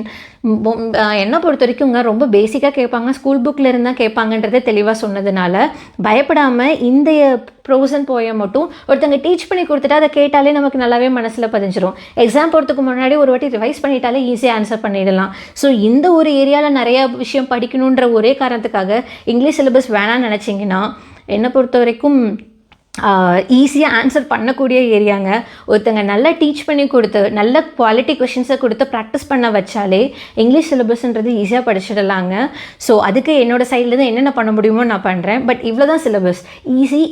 [SPEAKER 1] என்னை பொறுத்த வரைக்குங்க ரொம்ப பேசிக்காக கேட்பாங்க, ஸ்கூல் புக்கில் இருந்தால் கேட்பாங்கன்றதே தெளிவாக சொன்னதுனால பயப்படாமல் இந்த ப்ரோஸ் அண்ட் போயம் மட்டும் ஒருத்தங்க டீச் பண்ணி கொடுத்துட்டா அதை கேட்டாலே நமக்கு நல்லாவே மனசில் பதிஞ்சிரும். எக்ஸாம் போகிறதுக்கு முன்னாடி ஒரு வாட்டி ரிவைஸ் பண்ணிட்டாலே ஈஸியாக ஆன்சர் பண்ணிடலாம். ஸோ இந்த ஒரு ஏரியாவில் நிறையா விஷயம் படிக்கணுன்ற ஒரே காரணத்துக்காக இங்கிலீஷ் சிலபஸ் வேணான்னு நினச்சிங்கன்னா என்னை பொறுத்த வரைக்கும் ஈஸியாக ஆன்சர் பண்ணக்கூடிய ஏரியாங்க. ஒருத்தங்க நல்லா டீச் பண்ணி கொடுத்து நல்ல குவாலிட்டி கொஷின்ஸை கொடுத்து ப்ராக்டிஸ் பண்ண வச்சாலே இங்கிலீஷ் சிலபஸ்ன்றது ஈஸியாக படிச்சிடலாங்க. ஸோ அதுக்கு என்னோடய சைட்லேருந்து என்னென்ன பண்ண முடியுமோ நான் பண்ணுறேன். பட் இவ்வளோ தான் சிலபஸ்,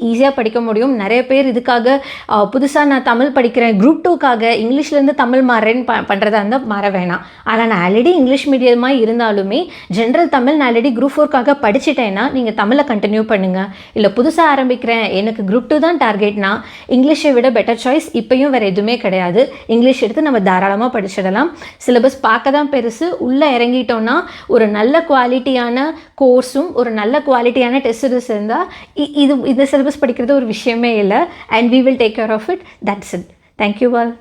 [SPEAKER 1] ஈஸியாக படிக்க முடியும். நிறைய பேர் இதுக்காக புதுசாக நான் தமிழ் படிக்கிறேன், குரூப் 2க்காக இங்கிலீஷ்லேருந்து தமிழ் மாறேன்னு பண்ணுறதா இருந்தால் மாற வேணாம். ஆனால் நான் ஆல்ரெடி இங்கிலீஷ் மீடியமாக இருந்தாலுமே ஜென்ரல் தமிழ் நான் ஆல்ரெடி குரூப் 4க்காக படிச்சுட்டேன்னா நீங்கள் தமிழை கண்டினியூ பண்ணுங்கள். இல்லை புதுசாக ஆரம்பிக்கிறேன், எனக்கு குரூப் 2 தான் டார்கெட்னா இங்கிலீஷை விட பெட்டர் சாய்ஸ் இப்பயும் வேறு எதுவுமே கிடையாது. இங்கிலீஷ் எடுத்து நம்ம தாராளமாக படிச்சிடலாம். சிலபஸ் பார்க்க தான் பெருசு, உள்ளே இறங்கிட்டோன்னா ஒரு நல்ல குவாலிட்டியான கோர்ஸும் ஒரு நல்ல குவாலிட்டியான டெஸ்ட் சீரிஸ் இருந்தால் இந்த சிலபஸ் படிக்கிறது ஒரு விஷயமே இல்லை. And we will take care of it. That's it. Thank you all.